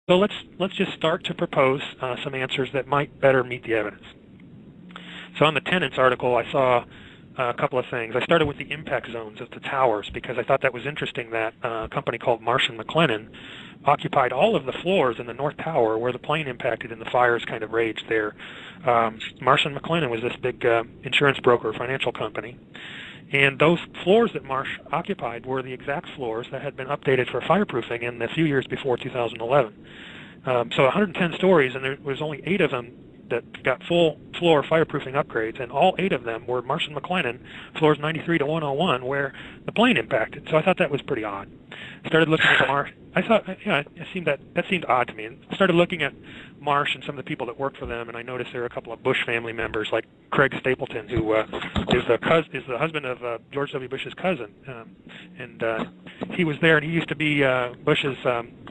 So let's just start to propose some answers that might better meet the evidence. So on the tenants article, I saw a couple of things. I started with the impact zones of the towers because I thought that was interesting that a company called Marsh & McLennan occupied all of the floors in the North Tower where the plane impacted and the fires kind of raged there. Marsh & McLennan was this big insurance broker, financial company. And those floors that Marsh occupied were the exact floors that had been updated for fireproofing in the few years before 2011. So 110 stories, and there was only 8 of them that got full floor fireproofing upgrades, and all 8 of them were Marsh & McLennan, floors 93 to 101, where the plane impacted. So I thought that was pretty odd. Started looking at Marsh. I thought, yeah, that seemed odd to me. And started looking at Marsh and some of the people that worked for them, and I noticed there were a couple of Bush family members, like Craig Stapleton, who is the husband of George W. Bush's cousin, and he was there, and he used to be Bush's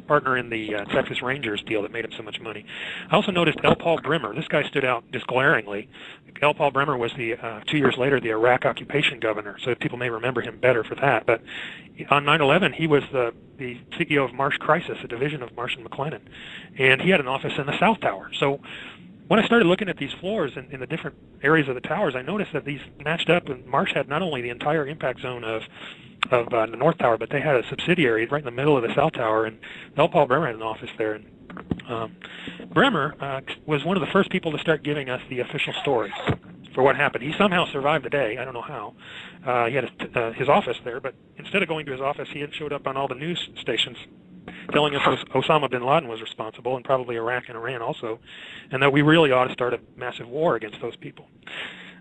partner in the Texas Rangers deal that made him so much money. I also noticed L. Paul Bremer. This guy stood out just glaringly. L. Paul Bremer was the 2 years later the Iraq occupation governor, so people may remember him better for that. But on 9/11, he was the CEO of Marsh Crisis, a division of Marsh & McLennan, and he had an office in the South Tower. So when I started looking at these floors in the different areas of the towers, I noticed that these matched up, and Marsh had not only the entire impact zone of the North Tower, but they had a subsidiary right in the middle of the South Tower, and L. Paul Bremer had an office there. And Bremer was one of the first people to start giving us the official story for what happened. He somehow survived the day. I don't know how. He had his office there, but instead of going to his office, he had showed up on all the news stations telling us Osama bin Laden was responsible, and probably Iraq and Iran also, and that we really ought to start a massive war against those people.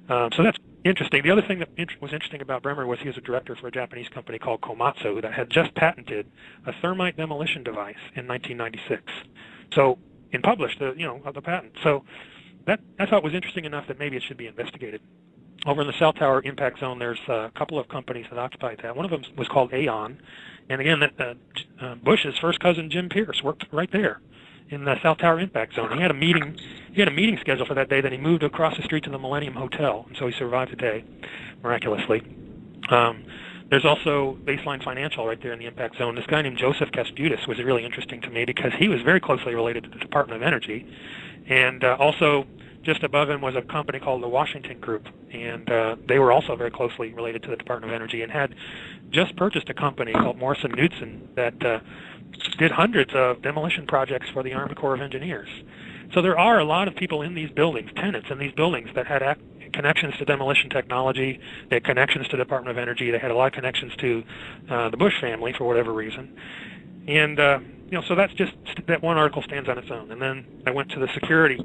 So that's interesting. The other thing that was interesting about Bremer was he was a director for a Japanese company called Komatsu that had just patented a thermite demolition device in 1996. So, and published the patent. So that I thought was interesting enough that maybe it should be investigated. Over in the South Tower impact zone, there's a couple of companies that occupied that. One of them was called Aon, and again, Bush's first cousin Jim Pierce worked right there in the South Tower impact zone. He had a meeting scheduled for that day. Then he moved across the street to the Millennium Hotel, and so he survived the day miraculously. There's also Baseline Financial right there in the impact zone. This guy named Joseph Kasputis was really interesting to me because he was very closely related to the Department of Energy, and also just above him was a company called the Washington Group, and they were also very closely related to the Department of Energy and had just purchased a company called Morrison Knudsen that did hundreds of demolition projects for the Army Corps of Engineers. So there are a lot of people in these buildings, tenants in these buildings, that had connections to demolition technology. They had connections to the Department of Energy. They had a lot of connections to the Bush family for whatever reason. And so that's just, that one article stands on its own. And then I went to the security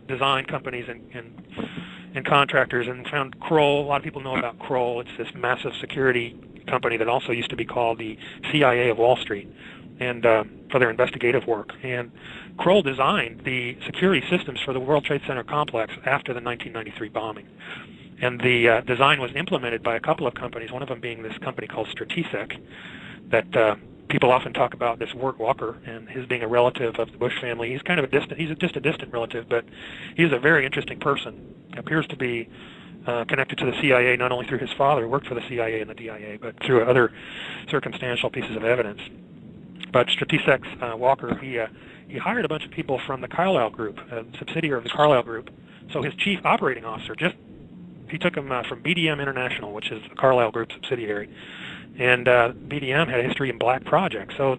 design companies and contractors and found Kroll. A lot of people know about Kroll. It's this massive security company that also used to be called the CIA of Wall Street, and for their investigative work. And Kroll designed the security systems for the World Trade Center complex after the 1993 bombing. And the design was implemented by a couple of companies, one of them being this company called Strategic, that people often talk about, this Wirt Walker, and his being a relative of the Bush family. He's kind of just a distant relative, but he's a very interesting person. Appears to be connected to the CIA, not only through his father, who worked for the CIA and the DIA, but through other circumstantial pieces of evidence. But Strategic's Walker, he hired a bunch of people from the Carlyle Group, a subsidiary of the Carlyle Group. So his chief operating officer, he took him from BDM International, which is the Carlyle Group subsidiary. And BDM had a history in black projects. So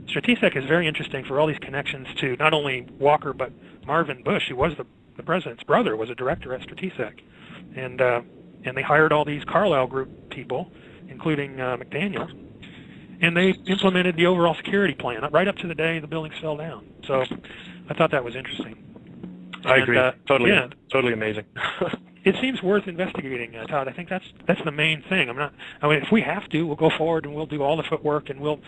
Strategic is very interesting for all these connections to not only Walker, but Marvin Bush, who was the president's brother, was a director at Strategic. And they hired all these Carlyle Group people, including McDaniel, and they implemented the overall security plan right up to the day the buildings fell down. So I thought that was interesting. I agree. Totally amazing. It seems worth investigating, Todd. I think that's the main thing. If we have to, we'll go forward and we'll do all the footwork, and we'll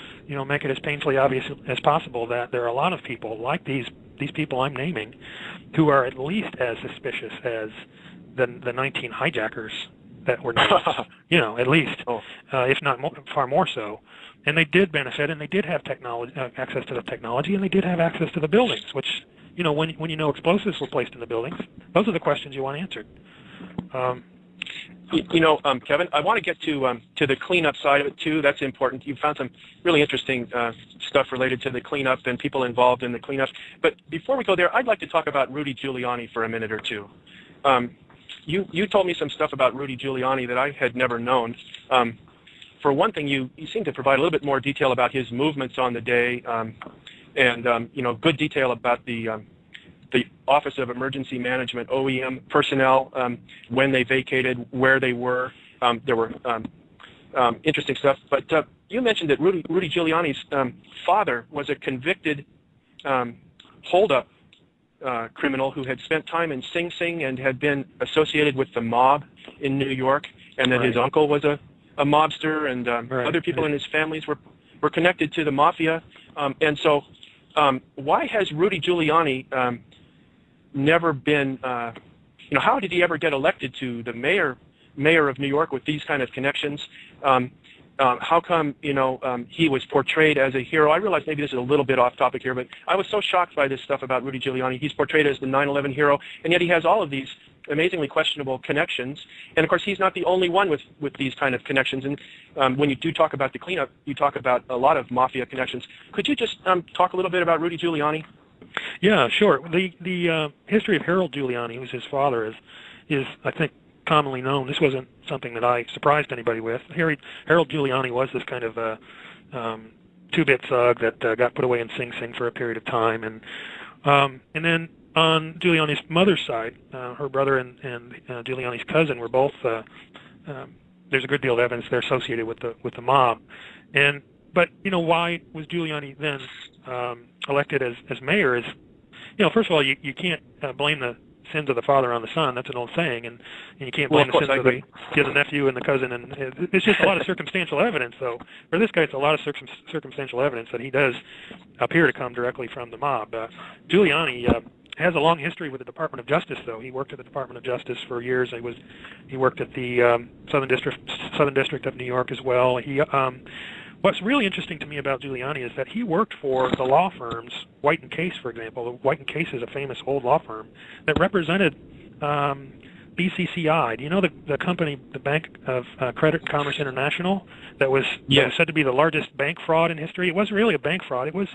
make it as painfully obvious as possible that there are a lot of people like these people I'm naming who are at least as suspicious as the 19 hijackers that were named. At least, if not far more so. And they did benefit, and they did have access to the technology, and they did have access to the buildings, which, when explosives were placed in the buildings, those are the questions you want answered. Kevin, I want to get to the cleanup side of it too. That's important. You found some really interesting stuff related to the cleanup and people involved in the cleanup. But before we go there, I'd like to talk about Rudy Giuliani for a minute or two. You told me some stuff about Rudy Giuliani that I had never known. For one thing, you seem to provide a little bit more detail about his movements on the day, and good detail about the Office of Emergency Management, OEM personnel, when they vacated, where they were. There were interesting stuff. But you mentioned that Rudy Giuliani's father was a convicted holdup criminal who had spent time in Sing Sing and had been associated with the mob in New York, and that his uncle was a mobster, and other people in his families were connected to the mafia. And so why has Rudy Giuliani never been, how did he ever get elected to the mayor of New York with these kind of connections? How come, he was portrayed as a hero? I realize maybe this is a little bit off topic here, but I was so shocked by this stuff about Rudy Giuliani. He's portrayed as the 9/11 hero, and yet he has all of these amazingly questionable connections. And of course, he's not the only one with these kind of connections. And when you do talk about the cleanup, you talk about a lot of mafia connections. Could you just talk a little bit about Rudy Giuliani? Yeah, sure. The history of Harold Giuliani, who's his father, is I think commonly known. This wasn't something that I surprised anybody with. Harold Giuliani was this kind of two-bit thug that got put away in Sing Sing for a period of time, and then on Giuliani's mother's side, her brother and Giuliani's cousin were both. There's a good deal of evidence they're associated with the mob, but why was Giuliani then elected as mayor? Is first of all, you can't blame the sins of the father on the son. That's an old saying, and you can't blame the sins of the nephew and the cousin. And it's just a lot of circumstantial evidence, though. For this guy, it's a lot of circumstantial evidence that he does appear to come directly from the mob. Giuliani has a long history with the Department of Justice, though. He worked at the Department of Justice for years. He worked at the Southern District of New York as well. What's really interesting to me about Giuliani is that he worked for the law firms, White and Case, for example. White and Case is a famous old law firm that represented BCCI. Do you know the company, the Bank of Credit and Commerce International, that was said to be the largest bank fraud in history? It wasn't really a bank fraud. It was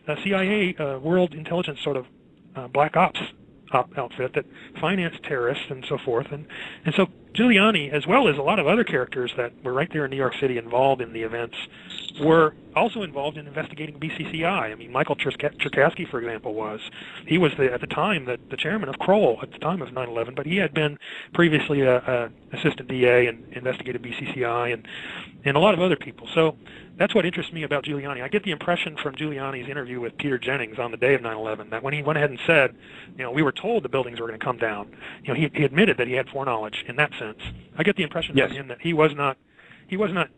a CIA world intelligence sort of black ops outfit that financed terrorists and so forth. And so Giuliani, as well as a lot of other characters that were right there in New York City involved in the events, were also involved in investigating BCCI. I mean, Michael Cherkasky, for example, he was at the time the chairman of Kroll at the time of 9/11, but he had been previously a assistant DA and investigated BCCI and a lot of other people. So that's what interests me about Giuliani. I get the impression from Giuliani's interview with Peter Jennings on the day of 9/11 that when he went ahead and said, we were told the buildings were going to come down, he admitted that he had foreknowledge in that sense. I get the impression from him that he was not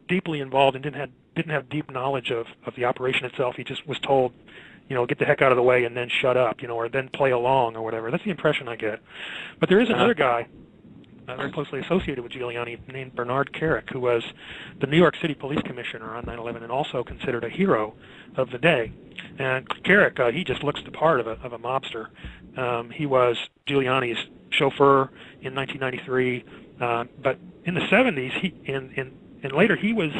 deeply involved and didn't have deep knowledge of the operation itself. He just was told, get the heck out of the way and then shut up, or then play along or whatever. That's the impression I get. But there is another guy very closely associated with Giuliani named Bernard Kerik, who was the New York City Police Commissioner on 9/11 and also considered a hero of the day. And Kerik, he just looks the part of a mobster. He was Giuliani's chauffeur in 1993, but in the 70s, and later he was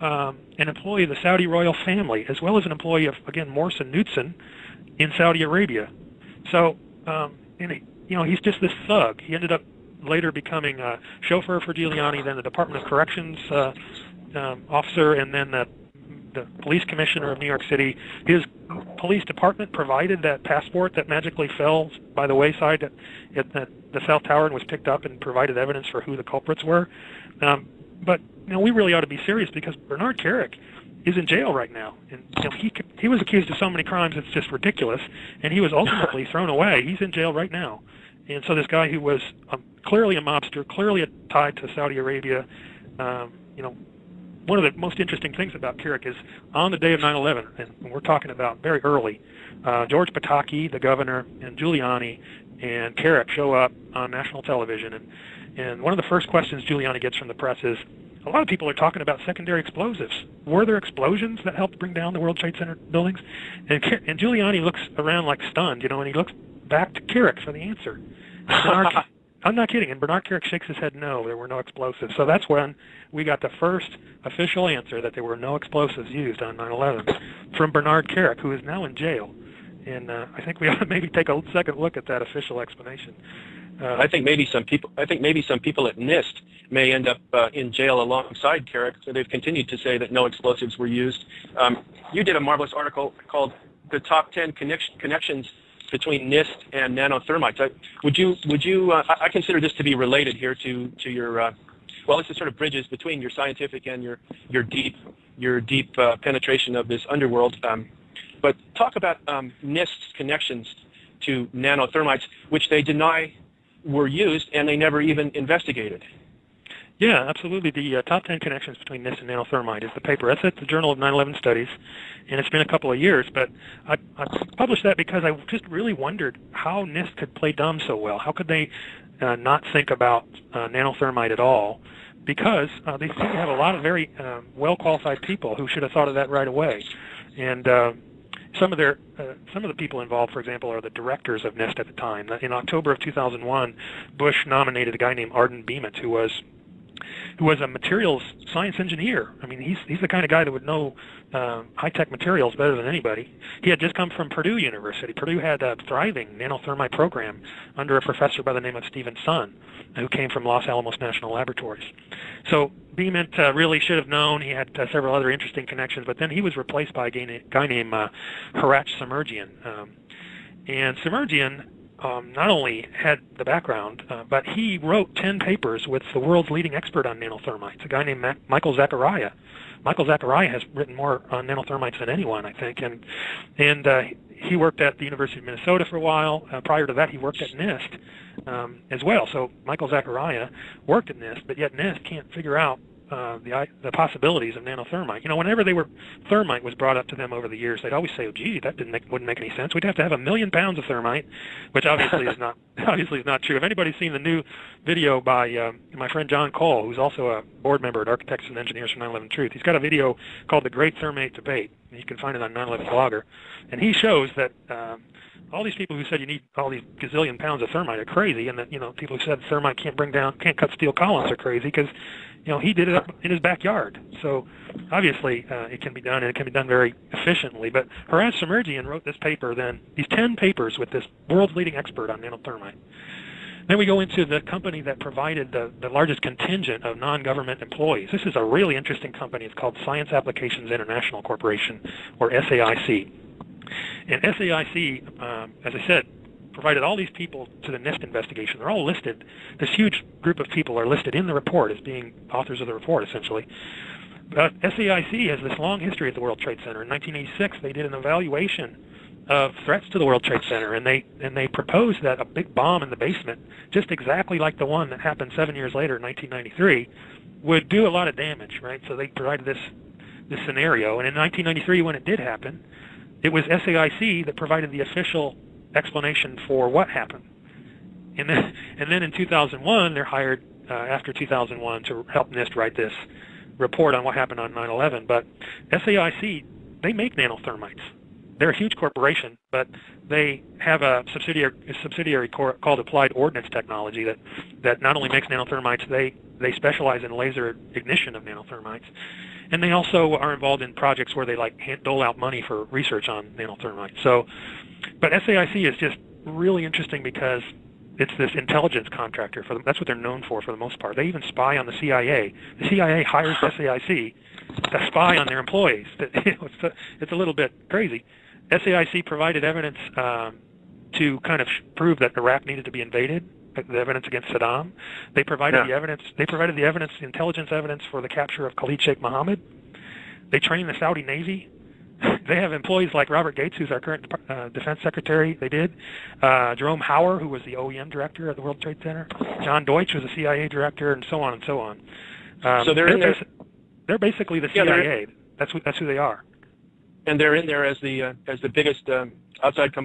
an employee of the Saudi royal family, as well as an employee of, again, Morse and Knudsen in Saudi Arabia. So, he's just this thug. He ended up later becoming a chauffeur for Giuliani, then the Department of Corrections officer, and then the police commissioner of New York City. His police department provided that passport that magically fell by the wayside at the South Tower and was picked up and provided evidence for who the culprits were. But we really ought to be serious because Bernard Kerik is in jail right now, and he was accused of so many crimes it's just ridiculous, and he was ultimately thrown away. He's in jail right now, and so this guy who was clearly a mobster, clearly tied to Saudi Arabia, one of the most interesting things about Kerik is on the day of 9/11, and we're talking about very early, George Pataki, the governor, and Giuliani and Kerik show up on national television, and one of the first questions Giuliani gets from the press is, a lot of people are talking about secondary explosives. Were there explosions that helped bring down the World Trade Center buildings? And Giuliani looks around like stunned, and he looks back to Kerik for the answer. I'm not kidding. And Bernard Kerik shakes his head no, there were no explosives. So that's when we got the first official answer that there were no explosives used on 9/11 from Bernard Kerik, who is now in jail. And I think we ought to maybe take a second look at that official explanation. I think maybe some people at NIST may end up in jail alongside Kerik. So they've continued to say that no explosives were used. You did a marvelous article called "The Top 10 Connections Between NIST and Nanothermites." I consider this to be related here to your well, this is sort of bridges between your scientific and your deep penetration of this underworld. But talk about NIST's connections to nanothermites, which they deny were used, and they never even investigated. Yeah, absolutely. The top 10 connections between NIST and nanothermite is the paper. That's at the Journal of 9/11 Studies, and it's been a couple of years. But I published that because I just really wondered how NIST could play dumb so well. How could they not think about nanothermite at all? Because they seem to have a lot of very well-qualified people who should have thought of that right away. And some of the people involved, for example, are the directors of NIST at the time. In October of 2001, Bush nominated a guy named Arden Beeman, who was a materials science engineer. I mean, he's the kind of guy that would know high-tech materials better than anybody. He had just come from Purdue University. Purdue had a thriving nanothermite program under a professor by the name of Stephen Sun, who came from Los Alamos National Laboratories. So Beeman really should have known. He had several other interesting connections, but then he was replaced by a guy named Harach Semerjian. And Semerjian not only had the background, but he wrote 10 papers with the world's leading expert on nanothermites, a guy named Michael Zachariah. Michael Zachariah has written more on nanothermites than anyone, I think, and he worked at the University of Minnesota for a while. Prior to that, he worked at NIST as well. So Michael Zachariah worked at NIST, but yet NIST can't figure out the possibilities of nanothermite. You know, whenever thermite was brought up to them over the years, they'd always say, "Oh, gee, that wouldn't make any sense. We'd have to have 1,000,000 pounds of thermite," which obviously is not true. If anybody's seen the new video by my friend John Cole, who's also a board member at Architects and Engineers for 9/11 Truth, he's got a video called "The Great Thermite Debate." And you can find it on 9/11 Blogger, and he shows that all these people who said you need all these gazillion pounds of thermite are crazy, and that people who said thermite can't cut steel columns are crazy because he did it up in his backyard. So obviously it can be done, and it can be done very efficiently. But Harach Semerjian wrote this paper, these 10 papers with this world's leading expert on nanothermite. Then we go into the company that provided the largest contingent of non-government employees. This is a really interesting company. It's called Science Applications International Corporation, or SAIC. And SAIC, as I said, provided all these people to the NIST investigation. They're all listed. This huge group of people are listed in the report as being authors of the report, essentially. But SAIC has this long history at the World Trade Center. In 1986, they did an evaluation of threats to the World Trade Center, and they proposed that a big bomb in the basement, just exactly like the one that happened 7 years later in 1993, would do a lot of damage, right? So they provided this scenario, and in 1993, when it did happen, it was SAIC that provided the official explanation for what happened. And then in 2001, they're hired after 2001 to help NIST write this report on what happened on 9/11. But SAIC, they make nanothermites. They're a huge corporation, but they have a subsidiary called Applied Ordnance Technology that not only makes nanothermites, they specialize in laser ignition of nanothermites. And they also are involved in projects where they dole out money for research on nanothermites. So, but SAIC is just really interesting because it's this intelligence contractor for them. That's what they're known for the most part. They even spy on the CIA. The CIA hires SAIC to spy on their employees. It's a little bit crazy. SAIC provided evidence to kind of prove that Iraq needed to be invaded. The evidence against Saddam. They provided the evidence. They provided the evidence, intelligence evidence, for the capture of Khalid Sheikh Mohammed. They trained the Saudi Navy. They have employees like Robert Gates, who's our current defense secretary. They did. Jerome Hauer, who was the OEM director at the World Trade Center. John Deutsch was the CIA director, and so on and so on. So they're in there. They're basically the CIA. That's who they are. And they're in there as the biggest outside company.